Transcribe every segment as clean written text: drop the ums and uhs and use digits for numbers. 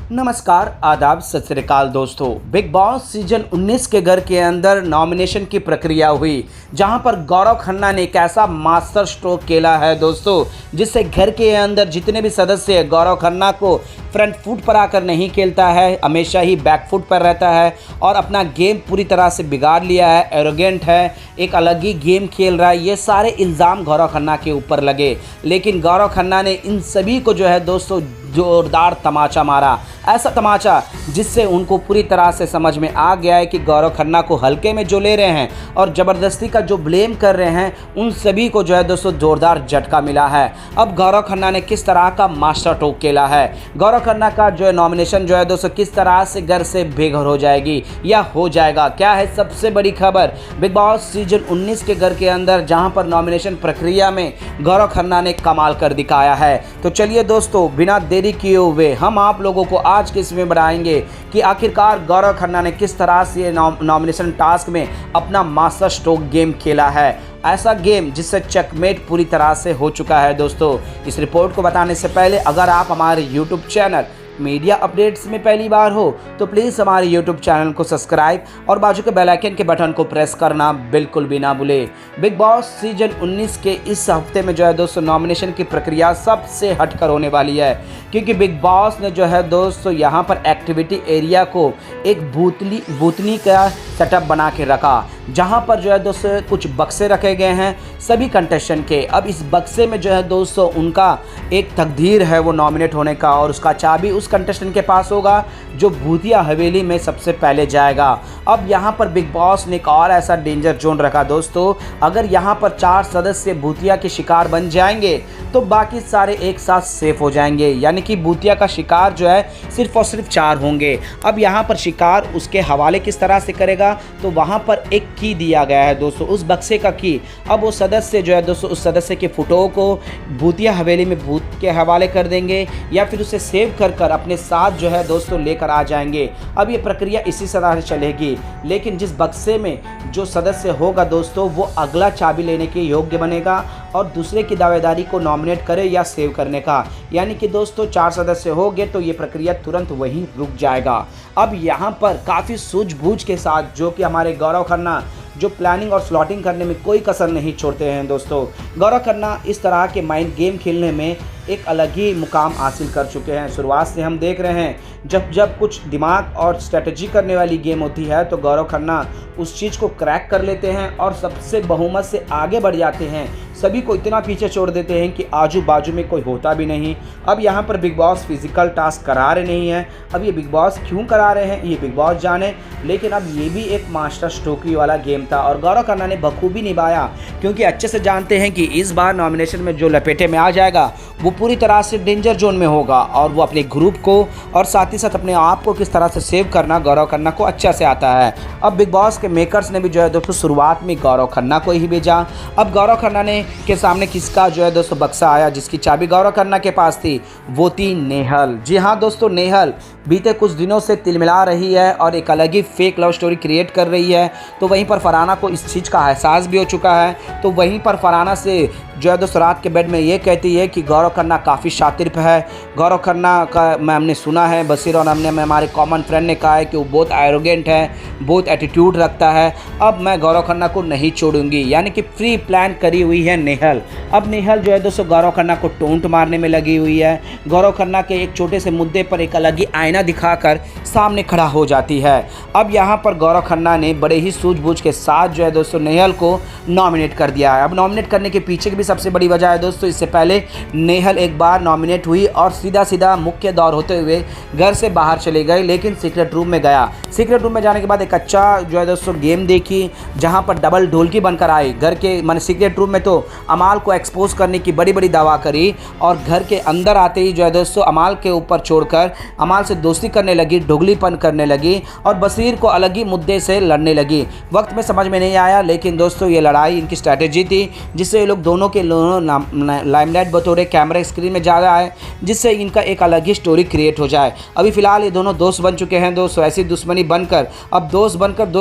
नमस्कार, आदाब, सत श्री अकाल दोस्तों। बिग बॉस सीजन 19 के घर के अंदर नॉमिनेशन की प्रक्रिया हुई, जहां पर गौरव खन्ना ने एक ऐसा मास्टर स्ट्रोक खेला है दोस्तों, जिससे घर के अंदर जितने भी सदस्य गौरव खन्ना को फ्रंट फुट पर आकर नहीं खेलता है, हमेशा ही बैक फुट पर रहता है और अपना गेम पूरी तरह से बिगाड़ लिया है, एरोगेंट है, एक अलग ही गेम खेल रहा है। ये सारे इल्ज़ाम गौरव खन्ना के ऊपर लगे, लेकिन गौरव खन्ना ने इन सभी को जो है दोस्तों जोरदार तमाचा मारा, ऐसा तमाचा जिससे उनको पूरी तरह से समझ में आ गया है कि गौरव खन्ना को हल्के में जो ले रहे हैं और ज़बरदस्ती का जो ब्लेम कर रहे हैं, उन सभी को जो है दोस्तों जोरदार झटका मिला है। अब गौरव खन्ना ने किस तरह का मास्टर स्ट्रोक खेला है, गौरव खन्ना का जो है नॉमिनेशन जो है दोस्तों किस तरह से घर से बेघर हो जाएगी या हो जाएगा, क्या है सबसे बड़ी खबर बिग बॉस सीजन 19 के घर के अंदर, जहां पर नॉमिनेशन प्रक्रिया में गौरव खन्ना ने कमाल कर दिखाया है। तो चलिए दोस्तों, बिना देरी किए हुए हम आप लोगों को आज के इसमें बढ़ाएंगे कि आखिरकार गौरव खन्ना ने किस तरह से नॉमिनेशन टास्क में अपना मास्टर स्ट्रोक गेम खेला है, ऐसा गेम जिससे चेकमेट पूरी तरह से हो चुका है। दोस्तों, इस रिपोर्ट को बताने से पहले अगर आप हमारे यूट्यूब चैनल मीडिया अपडेट्स में पहली बार हो तो प्लीज़ हमारे यूट्यूब चैनल को सब्सक्राइब और बाजू के बेल आइकन के बटन को प्रेस करना बिल्कुल भी ना भूले। बिग बॉस सीजन 19 के इस हफ्ते में जो है दोस्तों नॉमिनेशन की प्रक्रिया सबसे हटकर होने वाली है, क्योंकि बिग बॉस ने जो है दोस्तों यहाँ पर एक्टिविटी एरिया को एक भूतनी का सेटअप बना के रखा, जहाँ पर जो है दोस्तों कुछ बक्से रखे गए हैं सभी कंटेस्टेंट के। अब इस बक्से में जो है दोस्तों उनका एक तकदीर है वो नॉमिनेट होने का, और उसका चाबी उस कंटेस्टेंट के पास होगा जो भूतिया हवेली में सबसे पहले जाएगा। अब यहाँ पर बिग बॉस ने एक और ऐसा डेंजर जोन रखा दोस्तों, अगर यहाँ पर 4 सदस्य भूतिया के शिकार बन जाएंगे तो बाकी सारे एक साथ सेफ हो जाएंगे, यानी कि भूतिया का शिकार जो है सिर्फ और सिर्फ 4 होंगे। अब यहाँ पर शिकार उसके हवाले किस तरह से करेगा, तो वहाँ पर एक की दिया गया है दोस्तों, उस बक्से का की। अब वो सदस्य जो है दोस्तों उस सदस्य के फोटो को भूतिया हवेली में भूत के हवाले कर देंगे या फिर उसे सेव कर अपने साथ जो है दोस्तों लेकर आ जाएंगे। अब ये प्रक्रिया इसी तरह से चलेगी, लेकिन जिस बक्से में जो सदस्य होगा दोस्तों वो अगला चाबी लेने के योग्य बनेगा और दूसरे की दावेदारी को नॉमिनेट करे या सेव करने का, यानी कि दोस्तों 4 सदस्य हो गए तो ये प्रक्रिया तुरंत वहीं रुक जाएगा। अब यहाँ पर काफ़ी सूझबूझ के साथ जो कि हमारे गौरव खन्ना जो प्लानिंग और स्लॉटिंग करने में कोई कसर नहीं छोड़ते हैं दोस्तों, गौरव खन्ना इस तरह के माइंड गेम खेलने में एक अलग ही मुकाम हासिल कर चुके हैं। शुरुआत से हम देख रहे हैं जब कुछ दिमाग और स्ट्रेटजी करने वाली गेम होती है तो गौरव खन्ना उस चीज़ को क्रैक कर लेते हैं और सबसे बहुमत से आगे बढ़ जाते हैं, सभी को इतना पीछे छोड़ देते हैं कि आजू बाजू में कोई होता भी नहीं। अब यहाँ पर बिग बॉस फिजिकल टास्क करा रहे नहीं हैं, अब ये बिग बॉस क्यों करा रहे हैं ये बिग बॉस जाने, लेकिन अब ये भी एक मास्टर स्ट्रोक वाला गेम था और गौरव खन्ना ने बखूबी निभाया, क्योंकि अच्छे से जानते हैं कि इस बार नॉमिनेशन में जो लपेटे में आ जाएगा वो पूरी तरह से डेंजर जोन में होगा और वो अपने ग्रुप को और साथ ही साथ अपने आप को किस तरह से सेव करना गौरव खन्ना को अच्छा से आता है। अब बिग बॉस के मेकर्स ने भी जो है दोस्तों शुरुआत में गौरव खन्ना को ही भेजा। अब गौरव खन्ना ने के सामने किसका जो है दोस्तों बक्सा आया जिसकी चाबी गौरव खन्ना के पास थी, वो थी नेहल। जी हाँ दोस्तों, नेहल बीते कुछ दिनों से तिलमिला रही है और एक अलग ही फेक लव स्टोरी क्रिएट कर रही है। तो वहीं पर फरहाना को इस चीज़ का एहसास भी हो चुका है, तो वहीं पर फरहाना से जो है दोस्तों रात के बेड में ये कहती है कि गौरव खन्ना काफ़ी शातिर है। गौरव खन्ना का हमने सुना है, बशीर और हमने हमारे कॉमन फ्रेंड ने कहा है कि वो बहुत एरोगेंट है, बहुत एटीट्यूड रखता है। अब मैं गौरव खन्ना को नहीं छोड़ूंगी, यानी कि प्री प्लान करी हुई है नेहल। अब नेहल जो है दोस्तों गौरव खन्ना को टोंट मारने में लगी हुई है, गौरव खन्ना के एक छोटे से मुद्दे पर एक अलग ही आईना दिखाकर सामने खड़ा हो जाती है। अब यहाँ पर गौरव खन्ना ने बड़े ही सूझबूझ के साथ जो है दोस्तों नेहल को नॉमिनेट कर दिया है। अब नॉमिनेट करने के पीछे की भी सबसे बड़ी वजह है दोस्तों, इससे पहले नेहल एक बार नॉमिनेट हुई और सीधा मुख्य दौर होते हुए घर से बाहर चले गए, लेकिन सीक्रेट रूम में गया। सीक्रेट रूम में जाने के बाद एक अच्छा जो है दोस्तों गेम देखी, जहां पर डबल ढोलकी बनकर आई घर के माने सीक्रेट रूम में, तो अमाल को एक्सपोज करने की बड़ी दावा करी और घर के अंदर आते ही जो है दोस्तों अमाल के ऊपर छोड़कर अमाल से दोस्ती करने लगी, दोगलीपन करने लगी और बशीर को अलग ही मुद्दे से लड़ने लगी। वक्त में समझ में नहीं आया, लेकिन दोस्तों ये लड़ाई इनकी स्ट्रैटेजी थी, जिससे ये लोग दोनों के लाइमलाइट बतौर कैमरा स्क्रीन में जा रहा है, जिससे इनका एक अलग ही स्टोरी क्रिएट हो जाए। अभी फिलहाल ये दोनों दोस्त बन चुके हैं दोस्तों, ऐसी दुश्मनी बनकर अब दोस्त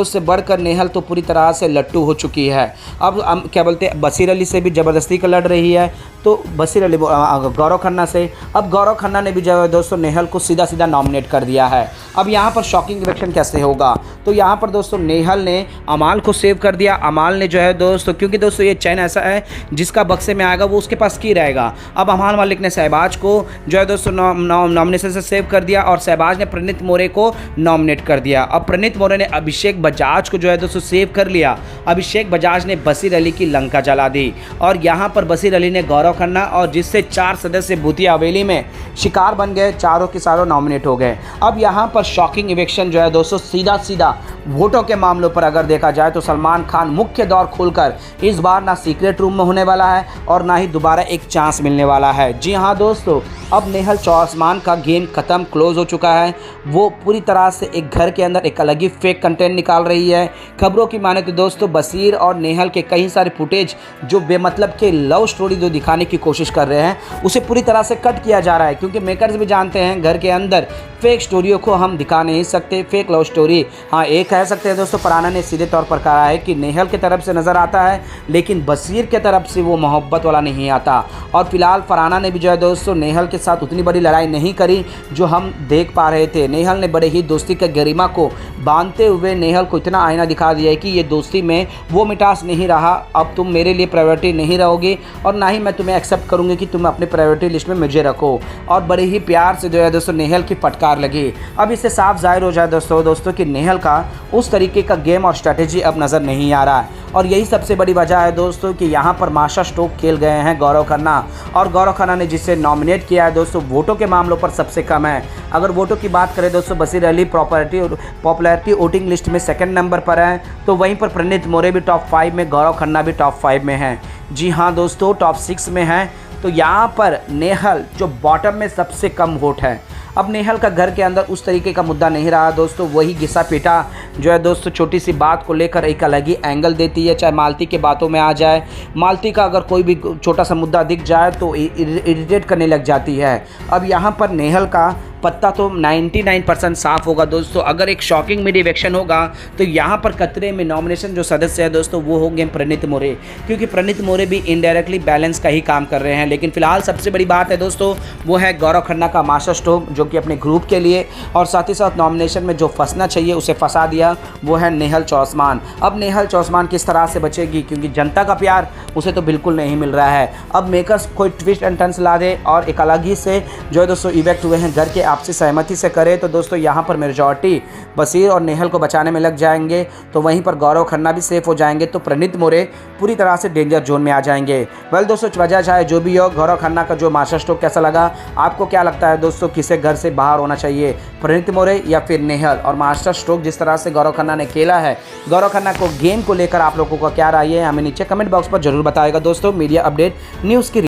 से बढ़कर नेहल तो पूरी तरह से लट्टू हो चुकी है। अब क्या बोलते हैं बशीर अली से भी ज़बरदस्ती का लड़ रही है, तो बशीर अली गौरव खन्ना से। अब गौरव खन्ना ने भी जो है दोस्तों नेहल को सीधा सीधा नॉमिनेट कर दिया है। अब यहाँ पर शॉकिंग इलेक्शन कैसे होगा, तो यहाँ पर दोस्तों नेहल ने अमाल को सेव कर दिया। अमाल ने जो है दोस्तों, क्योंकि दोस्तों ये चैन ऐसा है जिसका बक्से में आएगा वो उसके पास की रहेगा। अब अमाल मालिक ने शहबाज को जो है दोस्तों नॉमिनेशन से सेव कर दिया और शहबाज ने प्रणीत मोरे को नॉमिनेट कर दिया। अब प्रणीत मोरे ने अभिषेक बजाज को जो है दोस्तों सेव कर लिया। अभिषेक बजाज ने बशीर अली की लंका जला दी और यहाँ पर बशीर अली ने गौरव खन्ना, और जिससे 4 सदस्य भूतिया हवेली में शिकार बन गए, चारों के चारों नॉमिनेट हो गए। अब यहाँ पर शॉकिंग इवेक्शन जो है दोस्तों सीधा सीधा वोटों के मामलों पर अगर देखा जाए तो सलमान खान मुख्य दौर खोलकर इस बार ना सीक्रेट रूम में होने वाला है और ना ही दोबारा एक चांस मिलने वाला है। जी हाँ दोस्तों, अब नेहल चौसमान का गेम खत्म, क्लोज हो चुका है। वो पूरी तरह से एक घर के अंदर एक अलग ही फेक कंटेंट निकाल रही है। खबरों की माने तो दोस्तों बशीर और नेहल के कई सारे फुटेज जो बेमतलब के लव स्टोरी जो दिखाने की कोशिश कर रहे हैं उसे पूरी तरह से कट किया जा रहा है, क्योंकि मेकर्स भी जानते हैं घर के अंदर फेक स्टोरियों को हम दिखा नहीं सकते, फेक लव स्टोरी। हाँ, एक कह सकते हैं दोस्तों, फरहाना ने सीधे तौर पर कहा है कि नेहल की तरफ से नज़र आता है लेकिन बशीर के तरफ से वो मोहब्बत वाला नहीं आता। और फिलहाल फरहाना ने भी जो है दोस्तों नेहल के साथ उतनी बड़ी लड़ाई नहीं करी जो हम देख पा रहे थे। नेहल ने बड़े ही दोस्ती के गरिमा को बांधते हुए नेहल को इतना आईना दिखा दिया है कि ये दोस्ती में वो मिठास नहीं रहा, अब तुम मेरे लिए प्रायोरिटी नहीं रहोगी और ना ही मैं तुम्हें एक्सेप्ट करूँगी कि तुम अपनी प्रायोरिटी लिस्ट में मुझे रखो। और बड़े ही प्यार से जो है दोस्तों नेहल की फटकार लगी। अब इससे साफ जाहिर हो जाए दोस्तों कि नेहल का उस तरीके का गेम और स्ट्रैटेजी अब नज़र नहीं आ रहा है। और यही सबसे बड़ी वजह है दोस्तों कि यहाँ पर मास्टर स्ट्रोक खेल गए हैं गौरव खन्ना, और गौरव खन्ना ने जिसे नॉमिनेट किया है दोस्तों वोटों के मामलों पर सबसे कम है। अगर वोटों की बात करें दोस्तों, Bashir Ali popularity voting list में 2nd नंबर पर है, तो वहीं पर प्रणीत मोरे भी टॉप 5 में, गौरव खन्ना भी टॉप 5 में हैं। जी हाँ दोस्तों, टॉप 6 में हैं। तो यहाँ पर नेहल जो बॉटम में सबसे कम वोट है। अब नेहल का घर के अंदर उस तरीके का मुद्दा नहीं रहा दोस्तों, वही घिसा पीटा जो है दोस्तों छोटी सी बात को लेकर एक अलग ही एंगल देती है। चाहे मालती के बातों में आ जाए, मालती का अगर कोई भी छोटा सा मुद्दा दिख जाए तो इरिटेट करने लग जाती है। अब यहाँ पर नेहल का पत्ता तो 99% साफ होगा दोस्तों। अगर एक शॉकिंग मिड इवेक्शन होगा तो यहाँ पर खतरे में नॉमिनेशन जो सदस्य है दोस्तों वो होंगे प्रणीत मोरे, क्योंकि प्रणीत मोरे भी इनडायरेक्टली बैलेंस का ही काम कर रहे हैं। लेकिन फिलहाल सबसे बड़ी बात है दोस्तों वो है गौरव खन्ना का मास्टर स्ट्रोक, जो कि अपने ग्रुप के लिए और साथ ही साथ नॉमिनेशन में जो फंसना चाहिए उसे फंसा दिया, वो है नेहल चौसमान। अब नेहल चौसमान किस तरह से बचेगी, क्योंकि जनता का प्यार उसे तो बिल्कुल नहीं मिल रहा है। अब मेकर्स कोई ट्विस्ट एंड टर्न्स ला दे और एक अलग ही से जो है दोस्तों इवेक्ट हुए हैं घर के आपसी सहमति से करे तो दोस्तों यहाँ पर मेजॉरिटी बशीर और नेहल को बचाने में लग जाएंगे, तो वहीं पर गौरव खन्ना भी सेफ हो जाएंगे, तो प्रणीत मोरे पूरी तरह से डेंजर जोन में आ जाएंगे। वेल दोस्तों, वजह चाहे जो भी हो, गौरव खन्ना का जो मास्टर स्ट्रोक कैसा लगा, आपको क्या लगता है दोस्तों, किसे घर से बाहर होना चाहिए, प्रणीत मोरे या फिर नेहल? और मास्टर स्ट्रोक जिस तरह से गौरव खन्ना ने खेला है, गौरव खन्ना को गेम को लेकर आप लोगों का क्या राय है, हमें नीचे कमेंट बॉक्स पर जरूर बताएगा दोस्तों। मीडिया अपडेट न्यूज़ की